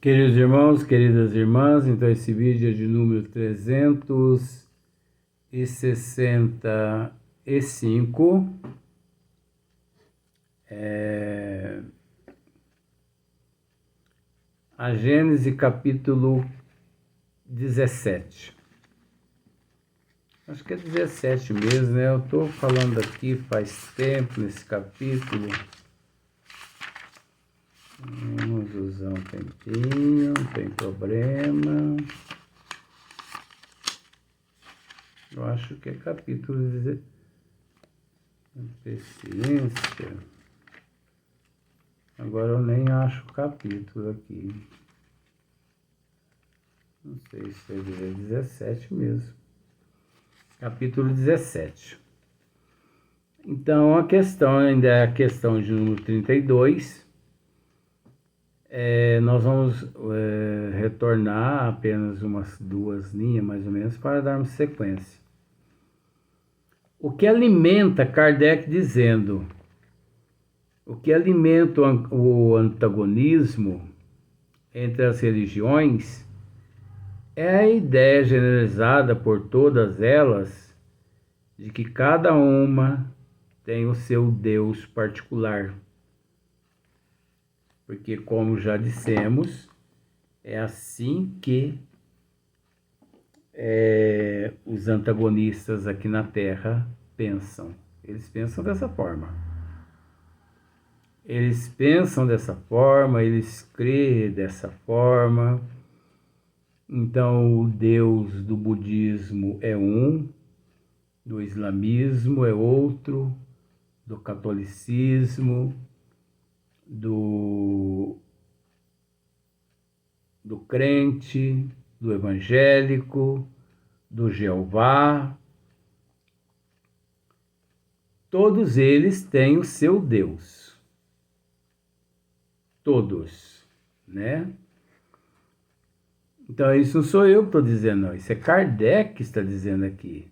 Queridos irmãos, queridas irmãs, então esse vídeo é de número 365, a Gênesis capítulo 17. Acho que é 17 mesmo, né? Eu estou falando aqui faz tempo nesse capítulo. Vamos usar um tempinho, não tem problema. Eu acho que é capítulo 17. Paciência. Agora eu nem acho o capítulo aqui. Não sei se é 17 mesmo. Capítulo 17. Então a questão ainda é a questão de número 32. Nós vamos retornar apenas umas duas linhas, mais ou menos, para darmos sequência. O que alimenta Kardec dizendo, o que alimenta o antagonismo entre as religiões é a ideia generalizada por todas elas de que cada uma tem o seu Deus particular. Porque, como já dissemos, é assim que os antagonistas aqui na Terra pensam. Eles pensam dessa forma. Eles pensam dessa forma, eles creem dessa forma. Então, o Deus do budismo é um, do islamismo é outro, do catolicismo, do crente, do evangélico, do Jeová. Todos eles têm o seu Deus. Todos, né? Então, isso não sou eu que estou dizendo, não. Isso é Kardec que está dizendo aqui.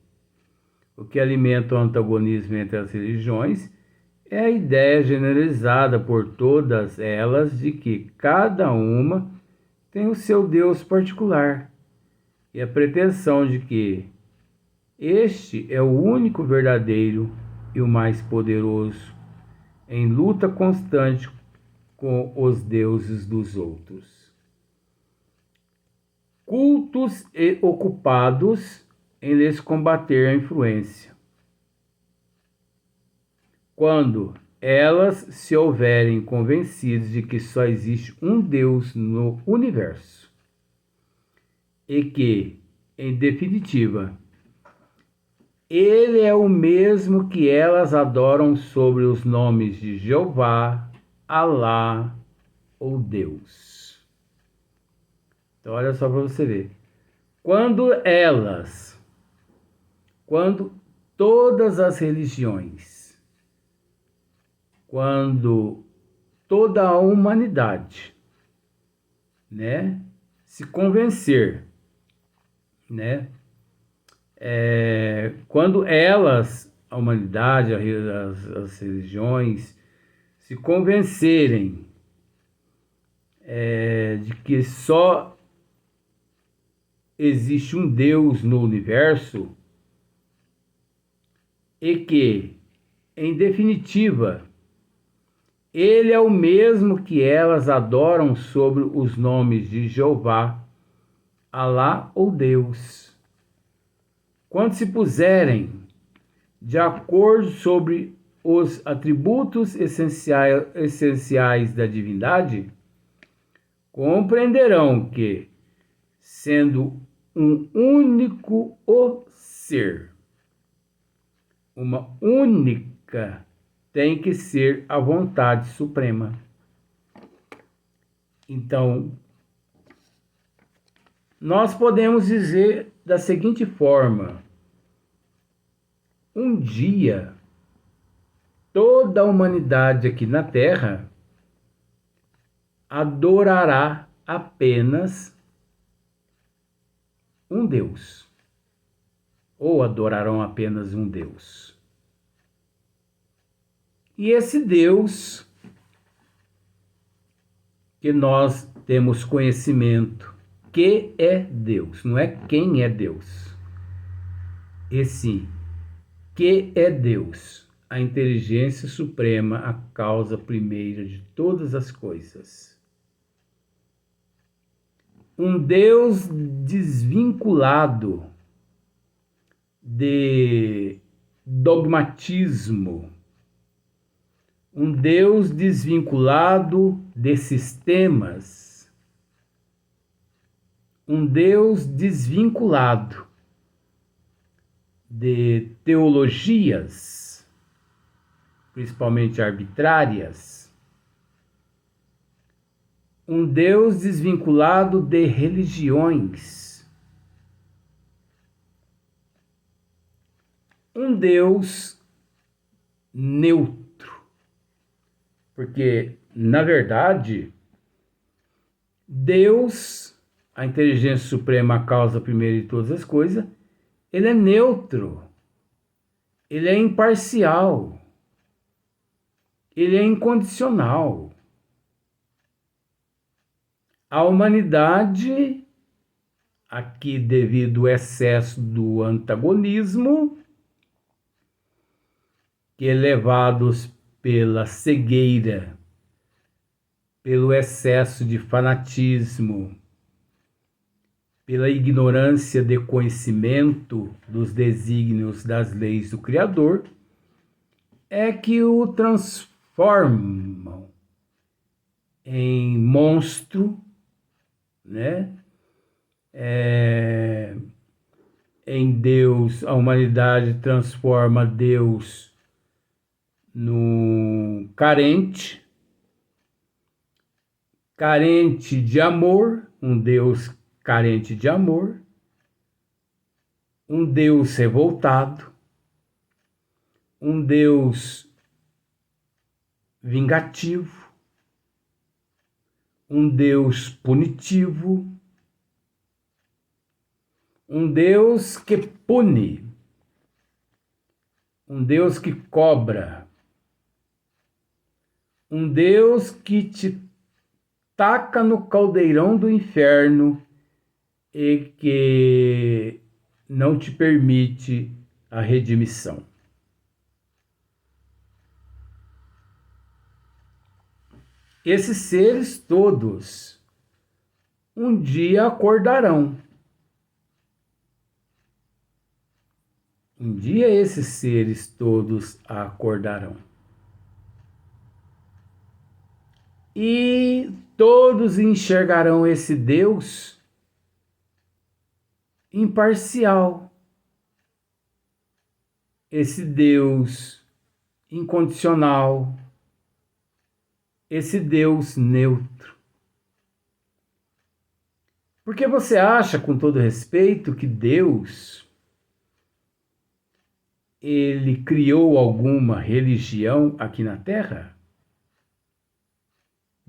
O que alimenta o antagonismo entre as religiões é a ideia generalizada por todas elas de que cada uma tem o seu Deus particular e a pretensão de que este é o único verdadeiro e o mais poderoso, em luta constante com os deuses dos outros. Cultos e ocupados em lhes combater a influência. Quando elas se houverem convencidas de que só existe um Deus no universo e que, em definitiva, Ele é o mesmo que elas adoram sobre os nomes de Jeová, Alá ou Deus. Então, olha só para você ver. Quando todas as religiões, quando toda a humanidade, né, se convencer, né, quando a humanidade, as religiões, se convencerem de que só existe um Deus no universo e que, em definitiva, Ele é o mesmo que elas adoram sobre os nomes de Jeová, Alá ou Deus. Quando se puserem de acordo sobre os atributos essenciais da divindade, compreenderão que, sendo um único ser, uma única tem que ser a vontade suprema. Então, nós podemos dizer da seguinte forma: um dia, toda a humanidade aqui na Terra adorará apenas um Deus, ou adorarão apenas um Deus. E esse Deus que nós temos conhecimento que é Deus, não é quem é Deus, e sim que é Deus, a inteligência suprema, a causa primeira de todas as coisas. Um Deus desvinculado de dogmatismo, um Deus desvinculado de sistemas, um Deus desvinculado de teologias, principalmente arbitrárias, um Deus desvinculado de religiões, um Deus neutro, porque, na verdade, Deus, a inteligência suprema, a causa primeira de todas as coisas, ele é neutro, ele é imparcial, ele é incondicional. A humanidade, aqui devido ao excesso do antagonismo, que é levados pela cegueira, pelo excesso de fanatismo, pela ignorância de conhecimento dos desígnios das leis do Criador, é que o transformam em monstro, né? Em Deus, a humanidade transforma Deus no carente de amor, um Deus carente de amor, um Deus revoltado, um Deus vingativo, um Deus punitivo, um Deus que pune, um Deus que cobra, um Deus que te taca no caldeirão do inferno e que não te permite a redimissão. Esses seres todos um dia acordarão. Um dia esses seres todos acordarão. E todos enxergarão esse Deus imparcial, esse Deus incondicional, esse Deus neutro. Porque você acha, com todo respeito, que Deus, ele criou alguma religião aqui na Terra?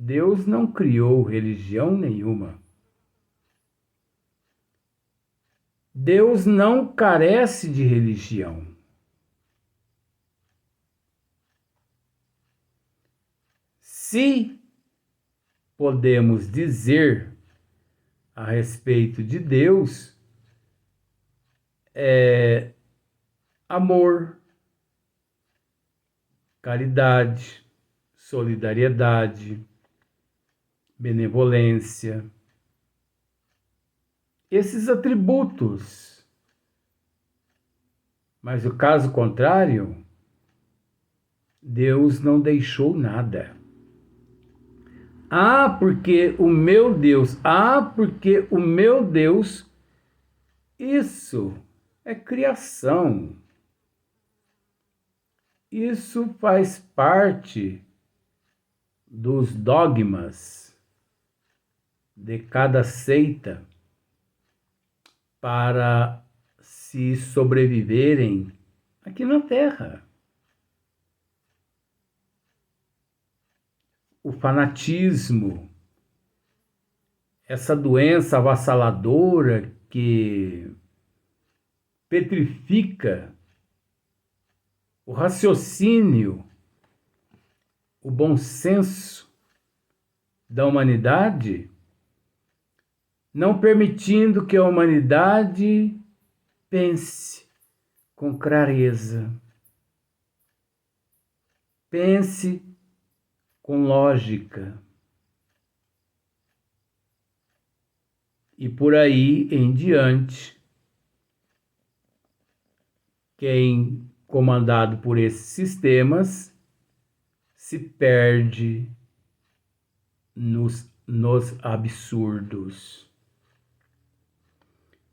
Deus não criou religião nenhuma. Deus não carece de religião. Se podemos dizer a respeito de Deus, é amor, caridade, solidariedade, benevolência, esses atributos. Mas o caso contrário, Deus não deixou nada. Porque o meu Deus, isso é criação. Isso faz parte dos dogmas de cada seita para se sobreviverem aqui na Terra. O fanatismo, essa doença avassaladora que petrifica o raciocínio, o bom senso, da humanidade, não permitindo que a humanidade pense com clareza, pense com lógica. E por aí em diante, quem comandado por esses sistemas se perde nos absurdos.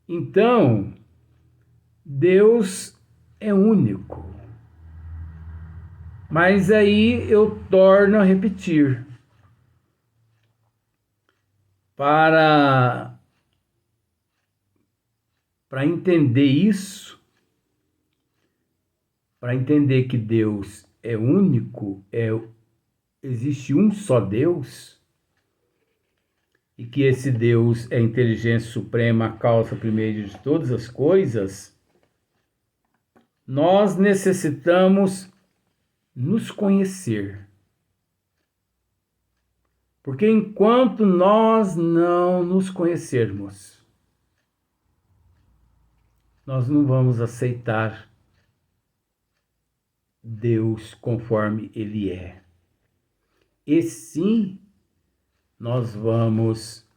Então, Deus é único. Mas aí eu torno a repetir. Para entender isso, para entender que Deus é único, existe um só Deus, e que esse Deus é a inteligência suprema, a causa primeira de todas as coisas, nós necessitamos nos conhecer. Porque enquanto nós não nos conhecermos, nós não vamos aceitar Deus conforme Ele é. E sim, nós vamos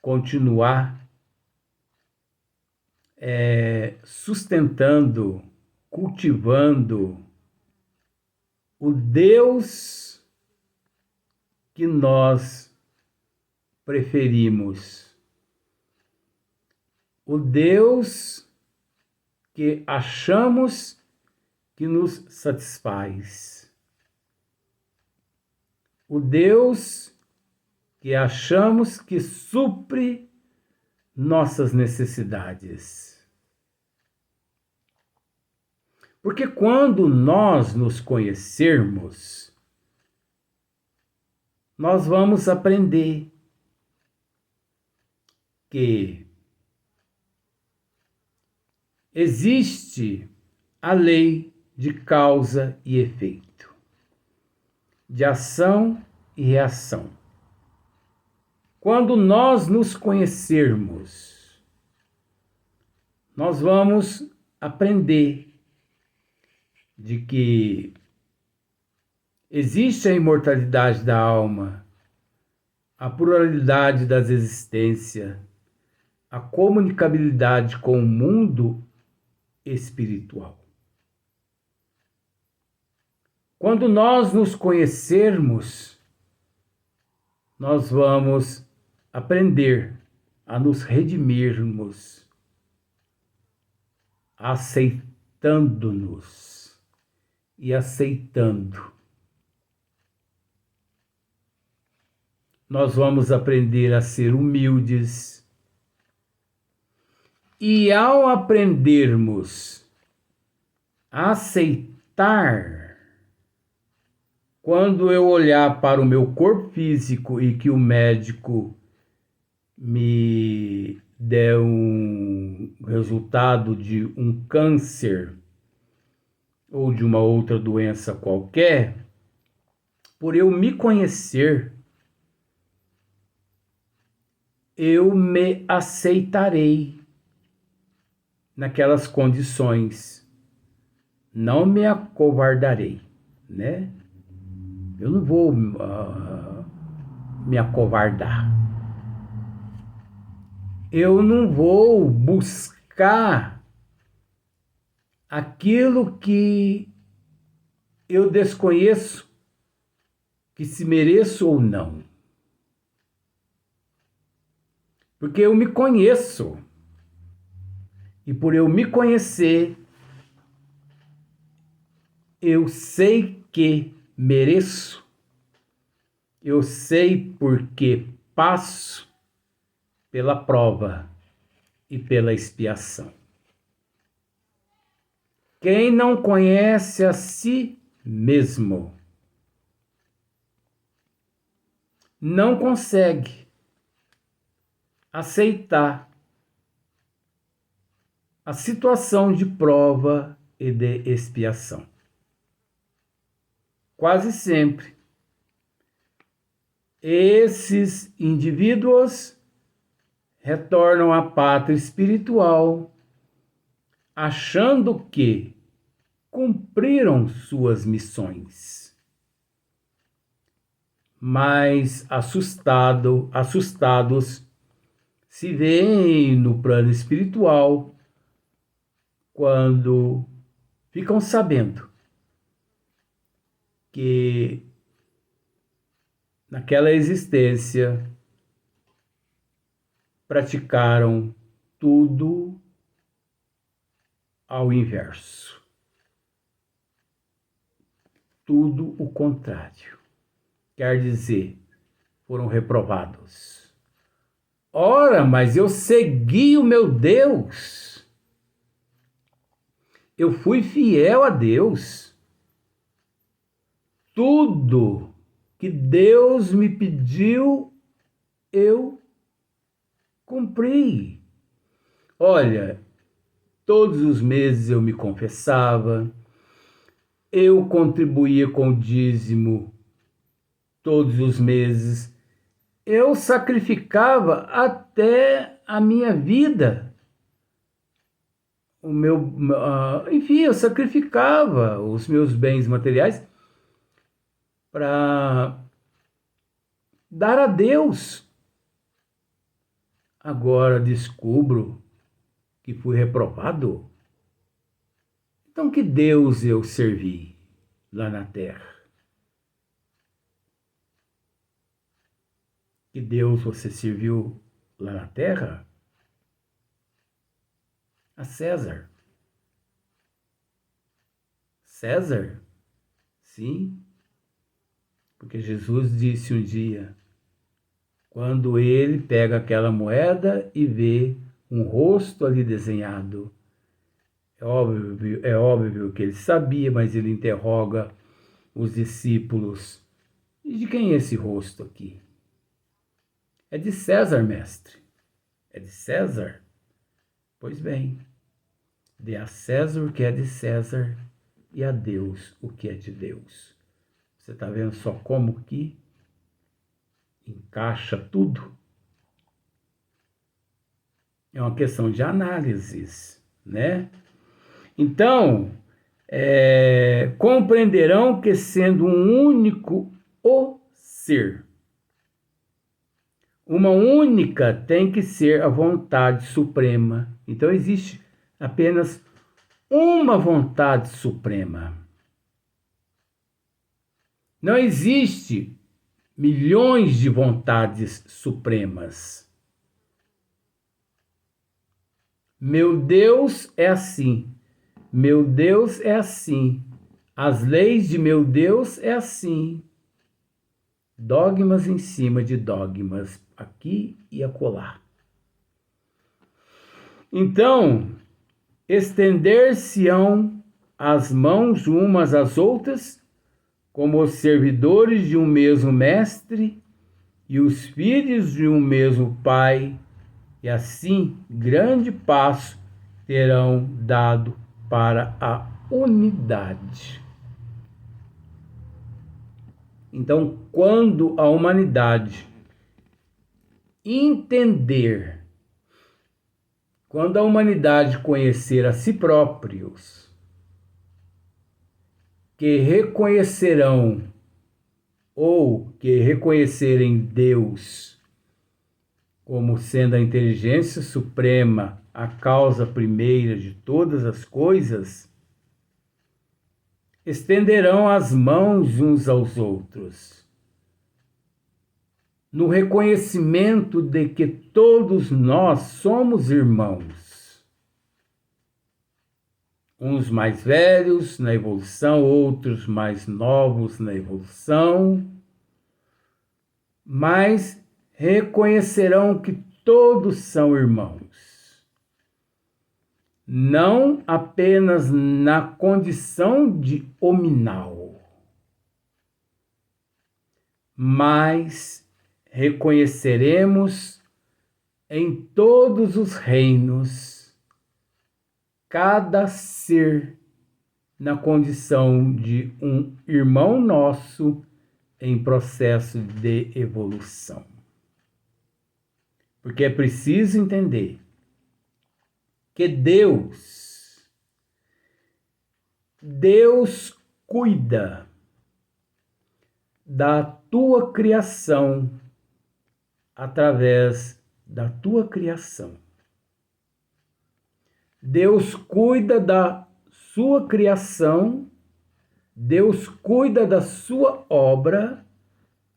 continuar sustentando, cultivando o Deus que nós preferimos, o Deus que achamos que nos satisfaz, o Deus que achamos que supre nossas necessidades. Porque quando nós nos conhecermos, nós vamos aprender que existe a lei de causa e efeito, de ação e reação. Quando nós nos conhecermos, nós vamos aprender de que existe a imortalidade da alma, a pluralidade das existências, a comunicabilidade com o mundo espiritual. Quando nós nos conhecermos, nós vamos aprender a nos redimirmos, aceitando-nos e aceitando. Nós vamos aprender a ser humildes. E ao aprendermos a aceitar, quando eu olhar para o meu corpo físico e que o médico me der um resultado de um câncer ou de uma outra doença qualquer, por eu me conhecer, eu me aceitarei naquelas condições. Não me acovardarei, né? Eu não vou me acovardar. Eu não vou buscar aquilo que eu desconheço, que se mereço ou não. Porque eu me conheço. E por eu me conhecer, eu sei que mereço, eu sei porque passo pela prova e pela expiação. Quem não conhece a si mesmo não consegue aceitar a situação de prova e de expiação. Quase sempre, esses indivíduos retornam à pátria espiritual, achando que cumpriram suas missões. Mas assustados, se veem no plano espiritual quando ficam sabendo que naquela existência praticaram tudo ao inverso. Tudo o contrário. Quer dizer, foram reprovados. Ora, mas eu segui o meu Deus. Eu fui fiel a Deus. Tudo que Deus me pediu, eu cumpri. Olha, todos os meses eu me confessava, eu contribuía com o dízimo todos os meses, eu sacrificava até a minha vida. Enfim, eu sacrificava os meus bens materiais para dar a Deus. Agora descubro que fui reprovado. Então, que Deus eu servi lá na terra? Que Deus você serviu lá na terra? A César. César? Sim, porque Jesus disse um dia, quando ele pega aquela moeda e vê um rosto ali desenhado, é óbvio que ele sabia, mas ele interroga os discípulos, e de quem é esse rosto aqui? É de César, mestre. É de César? Pois bem, dê a César o que é de César e a Deus o que é de Deus. Você está vendo só como que encaixa tudo? É uma questão de análises, né? Então, compreenderão que sendo um único o ser, uma única tem que ser a vontade suprema. Então existe apenas uma vontade suprema. Não existe milhões de vontades supremas. Meu Deus é assim. Meu Deus é assim. As leis de meu Deus é assim. Dogmas em cima de dogmas, aqui e acolá. Então, estender-se-ão as mãos umas às outras, como os servidores de um mesmo mestre e os filhos de um mesmo pai, e assim grande passo terão dado para a unidade. Então, quando a humanidade entender, quando a humanidade conhecer a si próprios, que reconhecerão ou que reconhecerem Deus como sendo a inteligência suprema, a causa primeira de todas as coisas, estenderão as mãos uns aos outros, no reconhecimento de que todos nós somos irmãos. Uns mais velhos na evolução, outros mais novos na evolução, mas reconhecerão que todos são irmãos. Não apenas na condição de hominal, mas reconheceremos em todos os reinos cada ser na condição de um irmão nosso em processo de evolução. Porque é preciso entender que Deus cuida da tua criação através da tua criação. Deus cuida da sua criação, Deus cuida da sua obra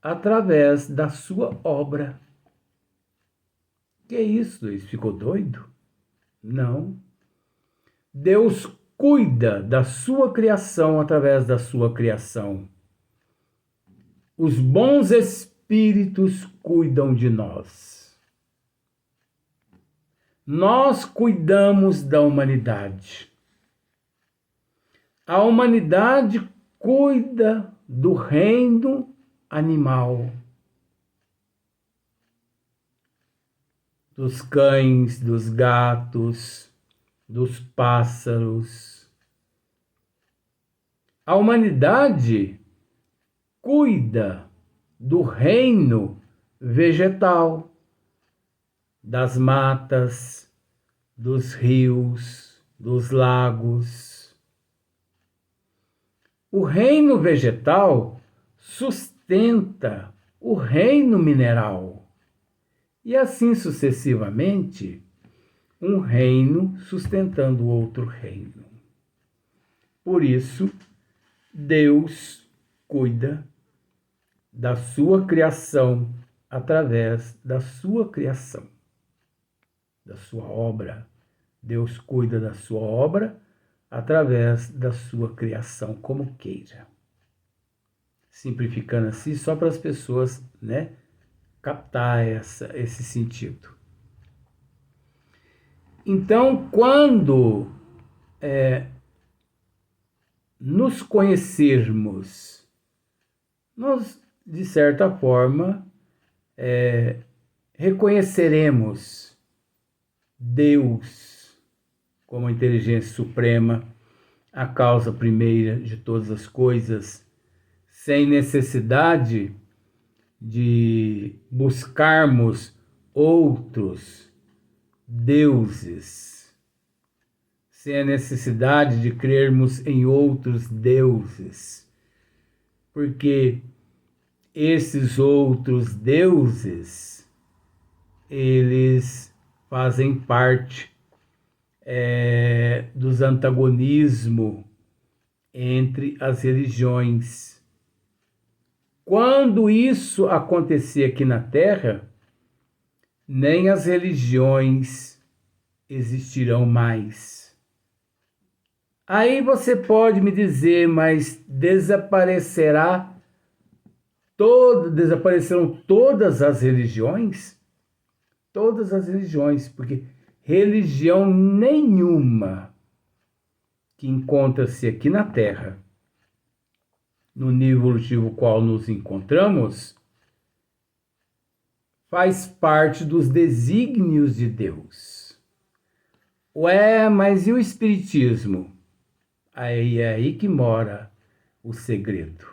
através da sua obra. Que isso, Luiz? Ficou doido? Não. Deus cuida da sua criação através da sua criação. Os bons espíritos cuidam de nós. Nós cuidamos da humanidade. A humanidade cuida do reino animal. Dos cães, dos gatos, dos pássaros. A humanidade cuida do reino vegetal, das matas, dos rios, dos lagos. O reino vegetal sustenta o reino mineral e assim sucessivamente, um reino sustentando outro reino. Por isso, Deus cuida da sua criação através da sua criação, da sua obra. Deus cuida da sua obra através da sua criação, como queira. Simplificando assim, só para as pessoas, captar esse sentido. Então, quando nos conhecermos, nós, de certa forma, reconheceremos Deus como a inteligência suprema, a causa primeira de todas as coisas, sem necessidade de buscarmos outros deuses, sem a necessidade de crermos em outros deuses, porque esses outros deuses, eles fazem parte dos antagonismos entre as religiões. Quando isso acontecer aqui na Terra, nem as religiões existirão mais. Aí você pode me dizer, mas desaparecerão todas as religiões? Todas as religiões, porque religião nenhuma que encontra-se aqui na Terra, no nível evolutivo qual nos encontramos, faz parte dos desígnios de Deus. Ué, mas e o Espiritismo? É aí que mora o segredo.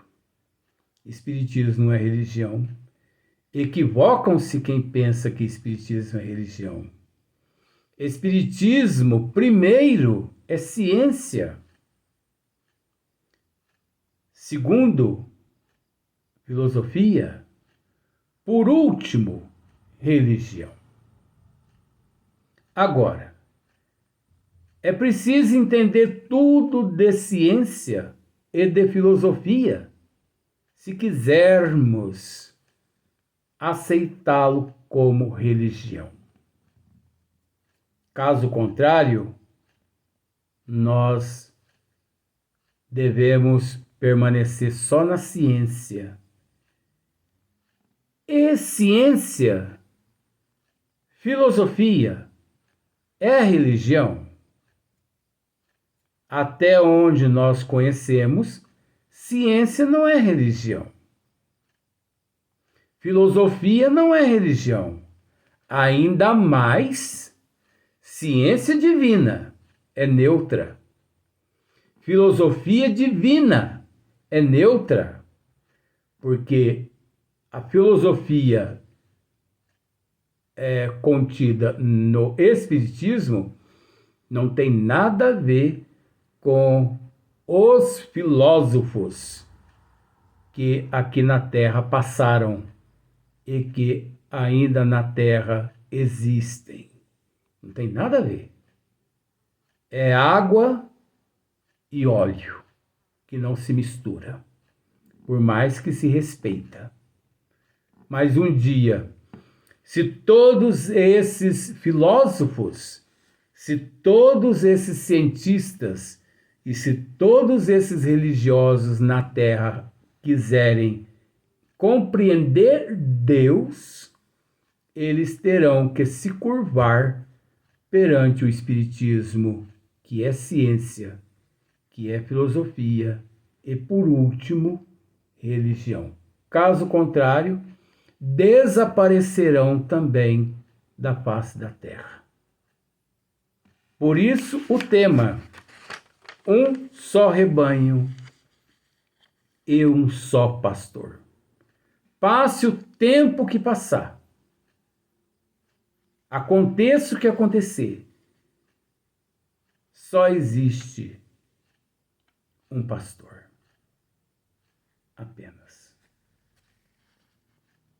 Espiritismo não é religião. Equivocam-se quem pensa que Espiritismo é religião. Espiritismo, primeiro, é ciência. Segundo, filosofia. Por último, religião. Agora, é preciso entender tudo de ciência e de filosofia se quisermos aceitá-lo como religião. Caso contrário, nós devemos permanecer só na ciência. E ciência, filosofia, é religião? Até onde nós conhecemos, ciência não é religião. Filosofia não é religião. Ainda mais, ciência divina é neutra. Filosofia divina é neutra. porque a filosofia contida no Espiritismo não tem nada a ver com os filósofos que aqui na Terra passaram e que ainda na Terra existem. Não tem nada a ver. É água e óleo que não se mistura, por mais que se respeita. Mas um dia, se todos esses filósofos, se todos esses cientistas e se todos esses religiosos na Terra quiserem compreender Deus, eles terão que se curvar perante o Espiritismo, que é ciência, que é filosofia e, por último, religião. Caso contrário, desaparecerão também da face da terra. Por isso, o tema: um só rebanho e um só pastor. Passe o tempo que passar, aconteça o que acontecer, só existe um pastor, apenas.